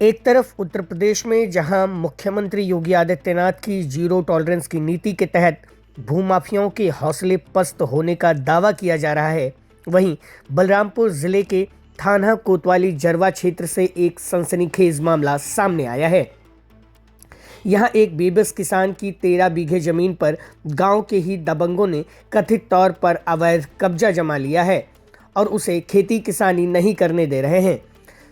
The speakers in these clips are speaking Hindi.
एक तरफ उत्तर प्रदेश में जहां मुख्यमंत्री योगी आदित्यनाथ की जीरो टॉलरेंस की नीति के तहत भूमाफियाओं के हौसले पस्त होने का दावा किया जा रहा है, वहीं बलरामपुर जिले के थाना कोतवाली जरवा क्षेत्र से एक सनसनीखेज मामला सामने आया है। यहां एक बेबस किसान की 13 बीघे जमीन पर गांव के ही दबंगों ने कथित तौर पर अवैध कब्जा जमा लिया है और उसे खेती किसानी नहीं करने दे रहे हैं।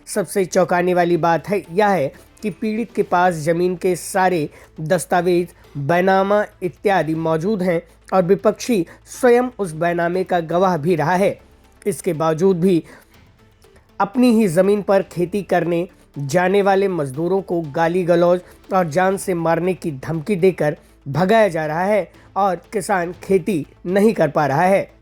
सबसे चौंकाने वाली बात यह है कि पीड़ित के पास जमीन के सारे दस्तावेज, बैनामा इत्यादि मौजूद हैं और विपक्षी स्वयं उस बैनामे का गवाह भी रहा है। इसके बावजूद भी अपनी ही जमीन पर खेती करने जाने वाले मजदूरों को गाली गलौज और जान से मारने की धमकी देकर भगाया जा रहा है और किसान खेती नहीं कर पा रहा है।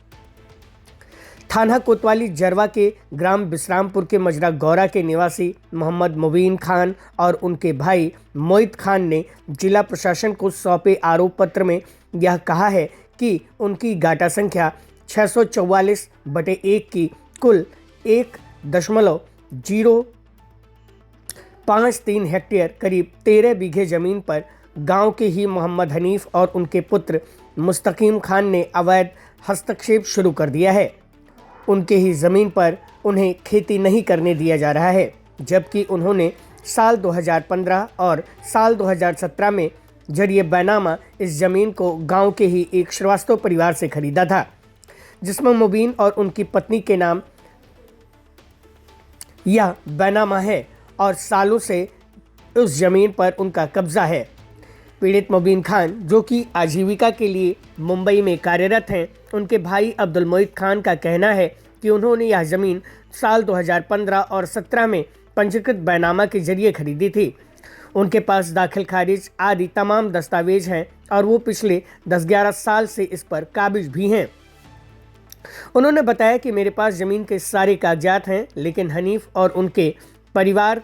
थाना कोतवाली जरवा के ग्राम बिश्रामपुर के मजरा गौरा के निवासी मोहम्मद मुबीन खान और उनके भाई मोहित खान ने जिला प्रशासन को सौंपे आरोप पत्र में यह कहा है कि उनकी गाटा संख्या 644/1 की कुल 1.053 हेक्टेयर करीब 13 बीघे जमीन पर गांव के ही मोहम्मद हनीफ और उनके पुत्र मुस्तकीम खान ने अवैध हस्तक्षेप शुरू कर दिया है। उनके ही ज़मीन पर उन्हें खेती नहीं करने दिया जा रहा है, जबकि उन्होंने साल 2015 और साल 2017 में जरिए बैनामा इस ज़मीन को गांव के ही एक श्रीवास्तव परिवार से खरीदा था, जिसमें मुबीन और उनकी पत्नी के नाम यह बैनामा है और सालों से उस ज़मीन पर उनका कब्जा है। पीड़ित मुबीन खान, जो कि आजीविका के लिए मुंबई में कार्यरत हैं, उनके भाई अब्दुल मोहित खान का कहना है कि उन्होंने यह ज़मीन साल 2015 और 17 में पंजीकृत बैनामा के जरिए खरीदी थी। उनके पास दाखिल खारिज आदि तमाम दस्तावेज हैं और वो पिछले 10-11 साल से इस पर काबिज भी हैं। उन्होंने बताया कि मेरे पास ज़मीन के सारे कागजात हैं, लेकिन हनीफ और उनके परिवार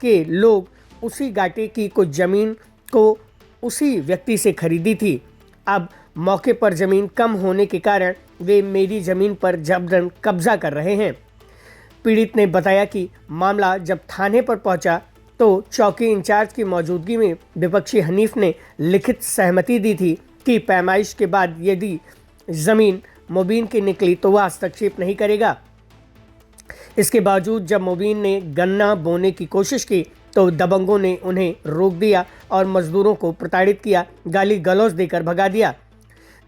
के लोग उसी गाटे की कुछ ज़मीन को उसी व्यक्ति से खरीदी थी। अब मौके पर ज़मीन कम होने के कारण वे मेरी ज़मीन पर जबरन कब्जा कर रहे हैं। पीड़ित ने बताया कि मामला जब थाने पर पहुंचा तो चौकी इंचार्ज की मौजूदगी में विपक्षी हनीफ ने लिखित सहमति दी थी कि पैमाइश के बाद यदि ज़मीन मुबीन की निकली तो वह हस्तक्षेप नहीं करेगा। इसके बावजूद जब मुबीन ने गन्ना बोने की कोशिश की तो दबंगों ने उन्हें रोक दिया और मजदूरों को प्रताड़ित किया, गाली गलौज देकर भगा दिया,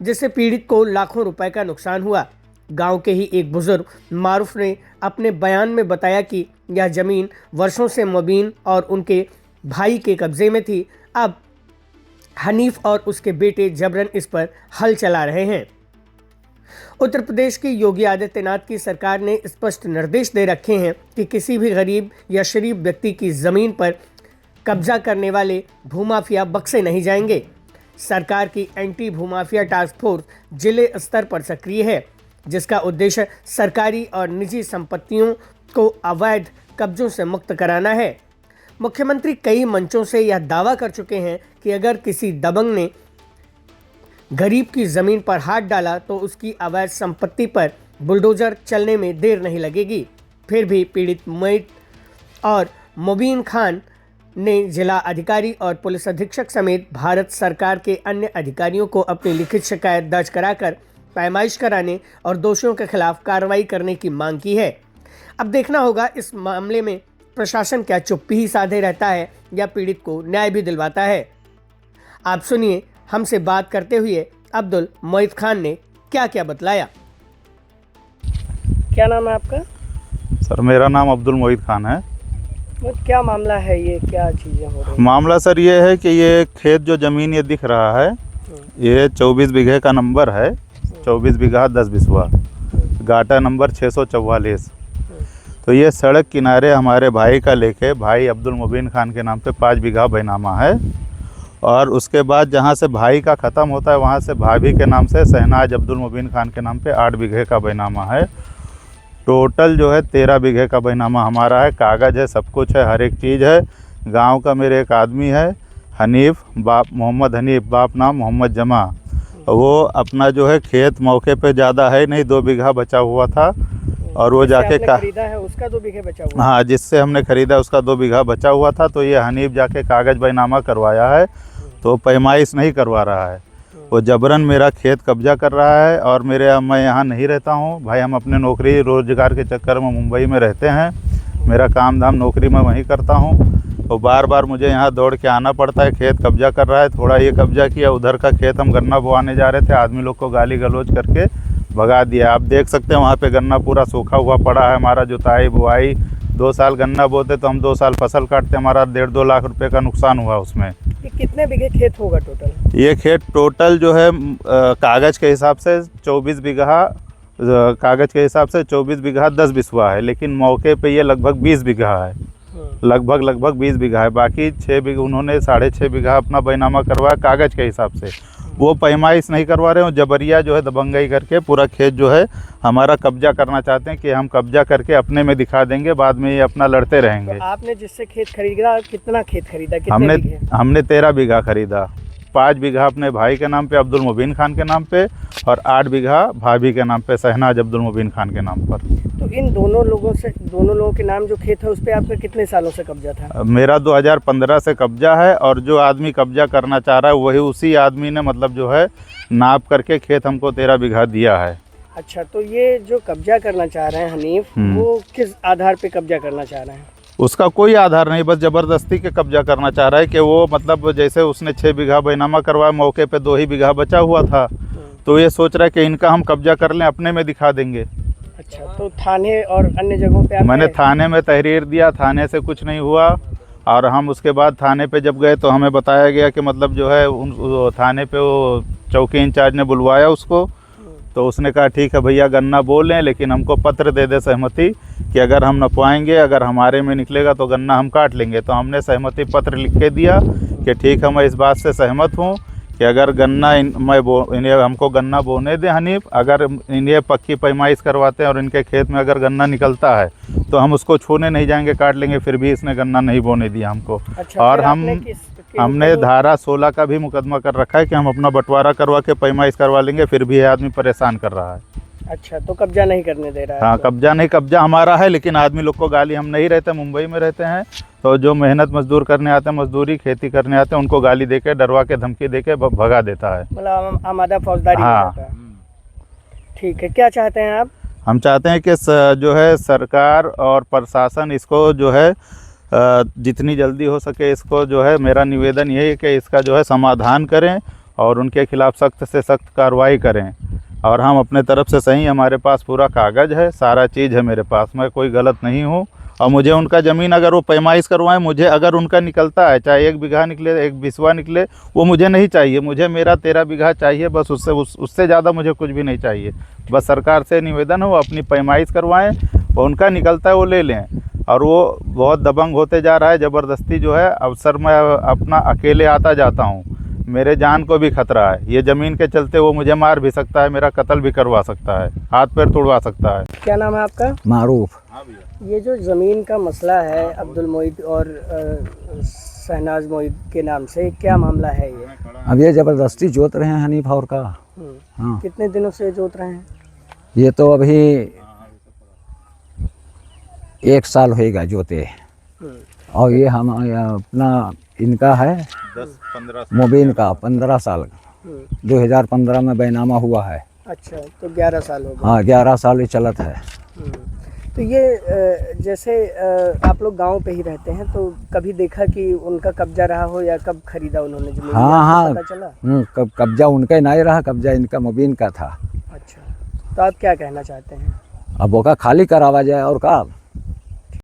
जिससे पीड़ित को लाखों रुपए का नुकसान हुआ। गांव के ही एक बुजुर्ग मारूफ ने अपने बयान में बताया कि यह ज़मीन वर्षों से मुबीन और उनके भाई के कब्जे में थी। अब हनीफ और उसके बेटे जबरन इस पर हल चला रहे हैं। उत्तर प्रदेश की योगी आदित्यनाथ की सरकार ने स्पष्ट निर्देश दे रखे हैं कि किसी भी गरीब या शरीफ व्यक्ति की ज़मीन पर कब्जा करने वाले भूमाफिया बख्शे नहीं जाएंगे। सरकार की एंटी भूमाफिया टास्क फोर्स जिले स्तर पर सक्रिय है, जिसका उद्देश्य सरकारी और निजी संपत्तियों को अवैध कब्जों से मुक्त कराना है। मुख्यमंत्री कई मंचों से यह दावा कर चुके हैं कि अगर किसी दबंग ने गरीब की ज़मीन पर हाथ डाला तो उसकी अवैध संपत्ति पर बुलडोजर चलने में देर नहीं लगेगी। फिर भी पीड़ित मोहित और मुबीन खान ने जिला अधिकारी और पुलिस अधीक्षक समेत भारत सरकार के अन्य अधिकारियों को अपनी लिखित शिकायत दर्ज कराकर पैमाइश कराने और दोषियों के खिलाफ कार्रवाई करने की मांग की है। अब देखना होगा इस मामले में प्रशासन क्या चुप्पी ही साधे रहता है या पीड़ित को न्याय भी दिलवाता है। आप सुनिए हमसे बात करते हुए अब्दुल मोहित खान ने क्या क्या बतलाया। क्या नाम है आपका? सर मेरा नाम अब्दुल मोहित खान है। क्या मामला है, ये क्या चीज़ें हो रही हैं? मामला सर ये है कि ये खेत जो ज़मीन ये दिख रहा है, ये 24 बीघे का नंबर है, 24 बीघा 10 बिस्वा, गाटा नंबर 644। तो ये सड़क किनारे हमारे भाई का लेके भाई अब्दुल मुबीन खान के नाम पे 5 बीघा बैनामा है और उसके बाद जहाँ से भाई का ख़त्म होता है वहाँ से भाभी के नाम से शहनाज अब्दुल मुबीन खान के नाम पे 8 बीघे का बैनामा है। टोटल जो है 13 बीघे का बैनामा हमारा है, कागज़ है, सब कुछ है, हर एक चीज़ है। गांव का मेरे एक आदमी है हनीफ, बाप मोहम्मद हनीफ, बाप नाम मोहम्मद जमा। वो अपना जो है खेत मौके पे ज़्यादा है नहीं, 2 बीघा बचा हुआ था, और वो जाके आपने खरीदा है उसका 2 बीघे बचा हुआ है? हाँ, जिससे हमने ख़रीदा उसका 2 बीघा बचा हुआ था। तो ये हनीफ जाके कागज़ बैनामा करवाया है, तो पैमाइश नहीं करवा रहा है, वो जबरन मेरा खेत कब्जा कर रहा है। और मैं यहाँ नहीं रहता हूँ भाई, हम अपने नौकरी रोज़गार के चक्कर में मुंबई में रहते हैं। मेरा काम धाम नौकरी मैं वहीं करता हूँ, तो बार बार मुझे यहाँ दौड़ के आना पड़ता है। खेत कब्जा कर रहा है, थोड़ा ये कब्जा किया, उधर का खेत हम गन्ना बोआने जा रहे थे, आदमी लोग को गाली गलौज करके भगा दिया। आप देख सकते हैं वहाँ पे गन्ना पूरा सूखा हुआ पड़ा है। हमारा जुताई बुआई 2 साल गन्ना बोते तो हम 2 साल फसल काटते, हमारा 1.5-2 लाख रुपए का नुकसान हुआ उसमें। ये कितने बीघे खेत होगा टोटल? ये खेत टोटल जो है कागज़ के हिसाब से 24 बीघा, कागज़ के हिसाब से 24 बीघा 10 बिस्वा है, लेकिन मौके पे ये लगभग 20 बीघा है। लगभग 20 बीघा है। बाकी 6 बीघा उन्होंने 6.5 बीघा अपना बैनामा करवाया कागज़ के हिसाब से। वो पैमाइश नहीं करवा रहे हो, जबरिया जो है दबंगई करके पूरा खेत जो है हमारा कब्जा करना चाहते हैं कि हम कब्जा करके अपने में दिखा देंगे, बाद में ये अपना लड़ते रहेंगे। तो आपने जिससे खेत खरीदा कितना खेत खरीदा? कितने बीघे? हमने 13 बीघा खरीदा। 5 बीघा अपने भाई के नाम पे अब्दुल मुबीन खान के नाम पे, और 8 बीघा भाभी के नाम पे शहनाज अब्दुल मुबीन खान के नाम पर। तो इन दोनों लोगों के नाम जो खेत है उस पे आपका कितने सालों से कब्जा था? मेरा 2015 से कब्जा है, और जो आदमी कब्जा करना चाह रहा है वही उसी आदमी ने मतलब जो है नाप करके खेत हमको 13 बीघा दिया है। अच्छा, तो ये जो कब्जा करना चाह रहे हैं हनीफ, वो किस आधार पे कब्जा करना चाह रहे हैं? उसका कोई आधार नहीं, बस ज़बरदस्ती के कब्जा करना चाह रहा है कि वो मतलब जैसे उसने 6 बीघा बैनामा करवाया, मौके पे 2 ही बीघा बचा हुआ था, तो ये सोच रहा है कि इनका हम कब्जा कर लें, अपने में दिखा देंगे। अच्छा, तो थाने और अन्य जगहों पे मैंने थाने में तहरीर दिया, थाने से कुछ नहीं हुआ। और हम उसके बाद थाने पे जब गए तो हमें बताया गया कि मतलब जो है थाने पे वो चौकी इंचार्ज ने बुलवाया उसको, तो उसने कहा ठीक है भैया गन्ना बोल लें, लेकिन हमको पत्र दे दे सहमति कि अगर हम नपवाएंगे, अगर हमारे में निकलेगा तो गन्ना हम काट लेंगे। तो हमने सहमति पत्र लिख के दिया कि ठीक है, मैं इस बात से सहमत हूँ कि अगर गन्ना इन्हें हमको गन्ना बोने दें हनीफ, अगर इन्हें पक्की पैमाइश करवाते हैं और इनके खेत में अगर गन्ना निकलता है तो हम उसको छूने नहीं जाएंगे, काट लेंगे। फिर भी इसने गन्ना नहीं बोने दिया हमको। अच्छा, और हमने धारा 16 का भी मुकदमा कर रखा है कि हम अपना बंटवारा करवा के पैमाइश करवा लेंगे, फिर भी ये आदमी परेशान कर रहा है। अच्छा, तो कब्जा नहीं करने दे रहा है? हाँ, कब्जा नहीं, कब्जा हमारा है, लेकिन आदमी लोग को गाली, हम नहीं रहते, मुंबई में रहते हैं, तो जो मेहनत मजदूर करने आते हैं, मजदूरी खेती करने आते हैं, उनको गाली देके, डरवा के, धमकी देके भगा देता है। मतलब आमादा फौजदारी। हाँ, ठीक है। क्या चाहते हैं आप? हम चाहते हैं कि जो है सरकार और प्रशासन इसको जो है जितनी जल्दी हो सके इसको जो है, मेरा निवेदन यही है कि इसका जो है समाधान करें और उनके खिलाफ़ सख्त से सख्त कार्रवाई करें। और हम अपने तरफ से सही, हमारे पास पूरा कागज़ है, सारा चीज़ है मेरे पास, मैं कोई गलत नहीं हूँ। और मुझे उनका ज़मीन अगर वो पैमाइश करवाएं, मुझे अगर उनका निकलता है, चाहे 1 बीघा निकले, 1 बिस्वा निकले, वो मुझे नहीं चाहिए। मुझे मेरा 13 बीघा चाहिए बस, उससे ज़्यादा मुझे कुछ भी नहीं चाहिए। बस सरकार से निवेदन है वो अपनी पैमाइश करवाएं, और उनका निकलता है वो ले लें। और वो बहुत दबंग होते जा रहा है, ज़बरदस्ती जो है। अवसर मैं अपना अकेले आता जाता हूँ, मेरे जान को भी खतरा है। ये ज़मीन के चलते वो मुझे मार भी सकता है, मेरा कत्ल भी करवा सकता है, हाथ पैर तोड़वा सकता है। क्या नाम है आपका? मारूफ। ये जो ज़मीन का मसला है अब्दुल मोइद और शहनाज मोइद के नाम से, क्या मामला है ये? अब ये ज़बरदस्ती जोत रहे हैं हनीफ और का। हाँ, कितने दिनों से जोत रहे हैं? ये तो अभी 1 साल होएगा जोते। और ये हम अपना इनका है 10-15 मुबीन का 15 साल 2015 में बैनामा हुआ है। अच्छा, तो 11 साल हो गए। हाँ, 11 साल ही चलत है। तो ये जैसे आप लोग गांव पे ही रहते हैं, तो कभी देखा कि उनका कब्जा रहा हो, या कब खरीदा उन्होंने जमीन? हाँ, पता चला? कब्जा उनका नहीं रहा, कब्जा इनका मुबीन का था। अच्छा, तो आप क्या कहना चाहते हैं? अब वो का खाली करावा जाए और का